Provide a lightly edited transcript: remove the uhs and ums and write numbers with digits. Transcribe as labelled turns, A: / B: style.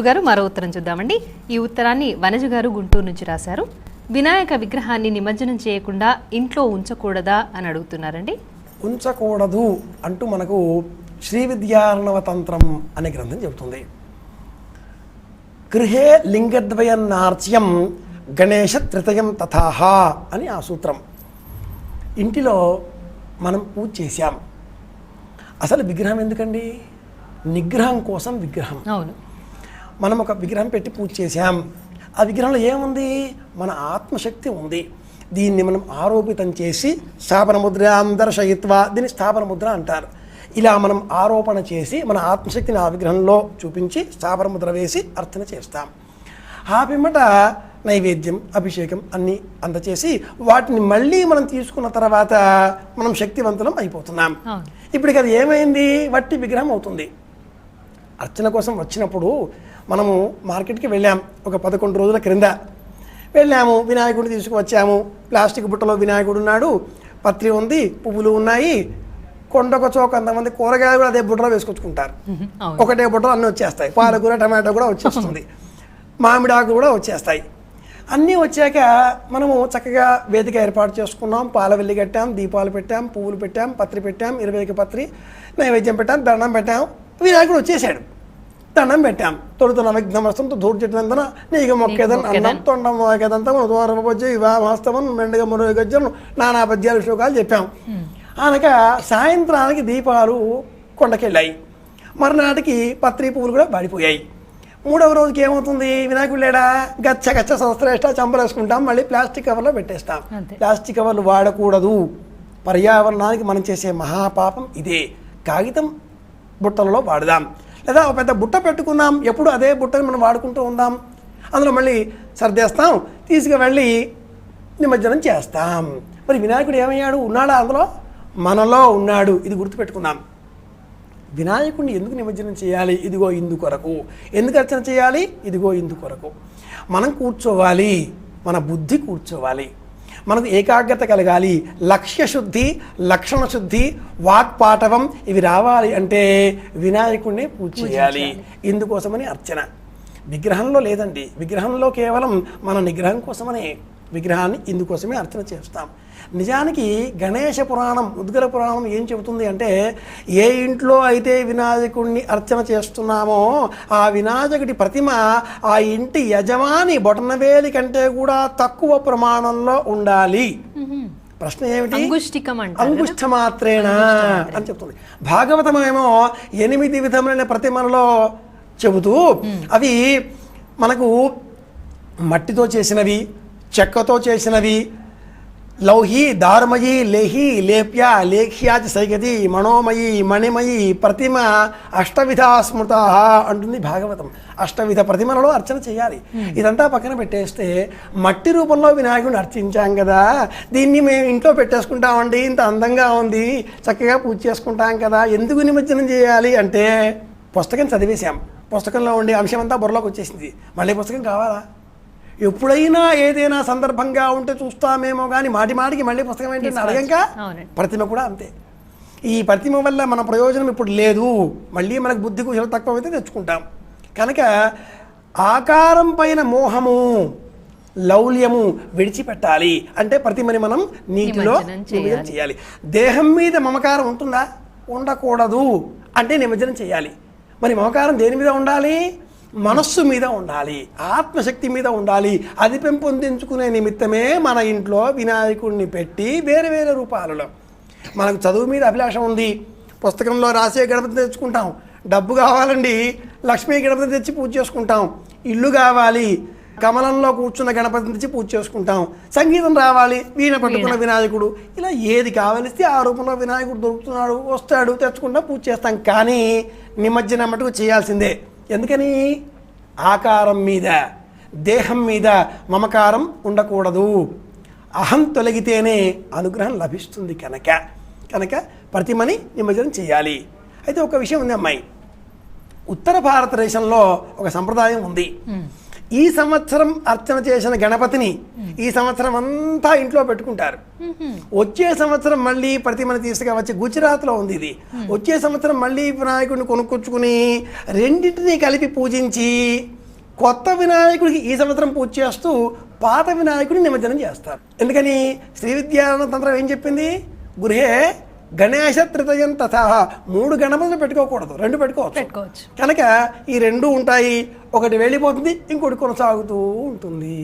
A: గారు మరో ఉత్తరం చూద్దామండి. ఈ ఉత్తరాన్ని వనజ గారు గుంటూరు నుంచి రాశారు. వినాయక విగ్రహాన్ని నిమజ్జనం చేయకుండా ఇంట్లో ఉంచకూడదా అని అడుగుతున్నారండి.
B: ఉంచకూడదు అంటూ మనకు శ్రీ విద్యార్ణవ తంత్రం అనే గ్రంథం చెబుతుంది. గృహే లింగద్వయన్నార్చ్యం గణేశ త్రితయం తథాహ అని ఆ సూత్రం. ఇంటిలో మనం పూజ చేశాం. అసలు విగ్రహం ఎందుకండి? నిగ్రహం కోసం విగ్రహం.
A: అవును,
B: మనం ఒక విగ్రహం పెట్టి పూజ చేశాం. ఆ విగ్రహంలో ఏముంది? మన ఆత్మశక్తి ఉంది. దీన్ని మనం ఆరోపితం చేసి స్థాపన ముద్ర దర్శయిత్వ, దీన్ని స్థాపన ముద్ర అంటారు. ఇలా మనం ఆరోపణ చేసి మన ఆత్మశక్తిని ఆ విగ్రహంలో చూపించి స్థాపన ముద్ర వేసి అర్చన చేస్తాం. ఆ పిమ్మట నైవేద్యం, అభిషేకం అన్నీ అందచేసి వాటిని మళ్ళీ మనం తీసుకున్న తర్వాత మనం శక్తివంతులం అయిపోతున్నాం. ఇప్పటికి అది ఏమైంది? వట్టి విగ్రహం అవుతుంది. అర్చన కోసం వచ్చినప్పుడు మనము మార్కెట్కి వెళ్ళాం. ఒక 11 రోజుల క్రింద వెళ్ళాము. వినాయకుడిని తీసుకువచ్చాము. ప్లాస్టిక్ బుట్టలో వినాయకుడు ఉన్నాడు, పత్రి ఉంది, పువ్వులు ఉన్నాయి. కొండకొచ్చో కొంతమంది కూరగాయలు కూడా అదే బుట్టలో వేసుకొచ్చుకుంటారు. ఒకటే బుట్టలో అన్నీ వచ్చేస్తాయి. పాలకూర, టమాటో కూడా వచ్చేస్తుంది, మామిడాకు కూడా వచ్చేస్తాయి. అన్నీ వచ్చాక మనము చక్కగా వేదిక ఏర్పాటు చేసుకున్నాం. పాల వెల్లి కట్టాం, దీపాలు పెట్టాం, పువ్వులు పెట్టాం, పత్రి పెట్టాం, 20కి పత్రి, నైవేద్యం పెట్టాం, దండం పెట్టాం. వినాయకుడు వచ్చేసాడు. దండం పెట్టాం. తొలుతున్న విఘ్నమస్తం దూర్చెట్టినందున నీకు మొక్కేదన్ అన్నం తొండం మోకేదంతం దూరపొచ్చి వాస్తవం మెండుగా మురుగ గజ్జను నానా పద్యాలు శ్లోకాలు చెప్పాం. అనక సాయంత్రానికి దీపాలు కొండకెళ్ళాయి. మరునాటికి పత్రి పువ్వులు కూడా పడిపోయాయి. 3వ రోజుకి ఏమవుతుంది? వినాయకుడు లేడా? గచ్చ గచ్చ సంవత్సరేష్ట చంపలేసుకుంటాం, మళ్ళీ ప్లాస్టిక్ కవర్లో పెట్టేస్తాం. ప్లాస్టిక్ కవర్లు వాడకూడదు. పర్యావరణానికి మనం చేసే మహాపాపం ఇదే. కాగితం బుట్టలలో వాడదాం, లేదా ఒక పెద్ద బుట్ట పెట్టుకుందాం. ఎప్పుడు అదే బుట్టని మనం వాడుకుంటూ ఉందాం. అందులో మళ్ళీ సర్దేస్తాం, తీసుకువెళ్ళి నిమజ్జనం చేస్తాం. మరి వినాయకుడు ఏమయ్యాడు? ఉన్నాడా? అందులో మనలో ఉన్నాడు. ఇది గుర్తుపెట్టుకుందాం. వినాయకుడిని ఎందుకు నిమజ్జనం చేయాలి? ఇదిగో ఇందు కొరకు. ఎందుకు అర్చన చేయాలి? ఇదిగో ఇందు కొరకు. మనం కూర్చోవాలి, మన బుద్ధి కూర్చోవాలి, మనకు ఏకాగ్రత కలగాలి, లక్ష్య శుద్ధి, లక్షణ శుద్ధి, వాక్పాటవం ఇవి రావాలి అంటే వినాయకుడిని పూజ చేయాలి. ఇందుకోసమని అర్చన. విగ్రహంలో లేదండి. విగ్రహంలో కేవలం మన నిగ్రహం కోసమనే విగ్రహాన్ని ఇందుకోసమే అర్చన చేస్తాం. నిజానికి గణేశ పురాణం, ఉద్గర పురాణం ఏం చెబుతుంది అంటే, ఏ ఇంట్లో అయితే వినాయకుడిని అర్చన చేస్తున్నామో ఆ వినాయకుడి ప్రతిమ ఆ ఇంటి యజమాని బొటనవేలి కంటే కూడా తక్కువ ప్రమాణంలో ఉండాలి. ప్రశ్న ఏమిటి? అంగుష్ట మాత్రేనా అని చెప్తుంది. భాగవతం ఏమో 8 విధములైన ప్రతిమలలో చెబుతూ అవి మనకు మట్టితో చేసినవి, చెక్కతో చేసినవి, లౌహి, దారుమయి, లేహి, లేప్య, లేఖ్యాచి సైగతి, మనోమయి, మణిమయి ప్రతిమ అష్టవిధ స్మృత అంటుంది భాగవతం. అష్టవిధ ప్రతిమలలో అర్చన చేయాలి. ఇదంతా పక్కన పెట్టేస్తే మట్టి రూపంలో వినాయకుడిని అర్చించాం కదా, దీన్ని మేము ఇంట్లో పెట్టేసుకుంటామండి, ఇంత అందంగా ఉంది, చక్కగా పూజ చేసుకుంటాం కదా, ఎందుకు నిమజ్జనం చేయాలి అంటే పుస్తకం చదివేశాం. పుస్తకంలో ఉండే అంశం అంతా బుర్రలోకి వచ్చేసింది. మళ్ళీ పుస్తకం కావాలా? ఎప్పుడైనా ఏదైనా సందర్భంగా ఉంటే చూస్తామేమో కానీ మాటికి మళ్ళీ పుస్తకం ఏంటంటే అడగంక. ప్రతిమ కూడా అంతే. ఈ ప్రతిమ వల్ల మన ప్రయోజనం ఇప్పుడు లేదు. మళ్ళీ మనకు బుద్ధి కుశల తక్కువ అయితే తెచ్చుకుంటాం. కనుక ఆకారం పైన మోహము, లౌల్యము విడిచిపెట్టాలి. అంటే ప్రతిమని మనం నీటిలో నిమజ్జనం చేయాలి. దేహం మీద మమకారం ఉంటుందా? ఉండకూడదు. అంటే నిమజ్జనం చేయాలి. మరి మమకారం దేని మీద ఉండాలి? మనస్సు మీద ఉండాలి, ఆత్మశక్తి మీద ఉండాలి. అది పెంపొందించుకునే నిమిత్తమే మన ఇంట్లో వినాయకుడిని పెట్టి వేరే వేరే రూపాలలో. మనకు చదువు మీద అభిలాష ఉంది, పుస్తకంలో రాసే గణపతిని తెచ్చుకుంటాం. డబ్బు కావాలండి, లక్ష్మీ గణపతిని తెచ్చి పూజ చేసుకుంటాం. ఇల్లు కావాలి, కమలంలో కూర్చున్న గణపతిని తెచ్చి పూజ చేసుకుంటాం. సంగీతం రావాలి, వీణ పట్టుకున్న వినాయకుడు. ఇలా ఏది కావలిస్తే ఆ రూపంలో వినాయకుడు దొరుకుతున్నాడు, వస్తాడు, తెచ్చుకుంటాం, పూజ చేస్తాం. కానీ నిమజ్జనం మటుకు చేయాల్సిందే. ఎందుకని? ఆకారం మీద, దేహం మీద మమకారం ఉండకూడదు. అహం తొలగితేనే అనుగ్రహం లభిస్తుంది. కనుక ప్రతిమని నిమజ్జనం చేయాలి. అయితే ఒక విషయం ఉంది అమ్మాయి, ఉత్తర భారతదేశంలో ఒక సంప్రదాయం ఉంది. ఈ సంవత్సరం అర్చన చేసిన గణపతిని ఈ సంవత్సరం అంతా ఇంట్లో పెట్టుకుంటారు. వచ్చే సంవత్సరం మళ్ళీ ప్రతిమను తీసుకువచ్చి, గుజరాత్లో ఉంది ఇది, వచ్చే సంవత్సరం మళ్ళీ వినాయకుడిని కొనుక్కొచ్చుకుని రెండింటినీ కలిపి పూజించి కొత్త వినాయకుడికి ఈ సంవత్సరం పూజ చేస్తూ పాత వినాయకుడిని నిమజ్జనం చేస్తారు. ఎందుకని శ్రీ విద్యానంద తంత్రం ఏం చెప్పింది? గృహే గణేశ త్రితయం తథా, 3 గణపతులు పెట్టుకోకూడదు, 2 పెట్టుకోవచ్చు. కనుక ఈ 2 ఉంటాయి, ఒకటి వెళ్ళిపోతుంది, ఇంకోటి కొనసాగుతూ ఉంటుంది.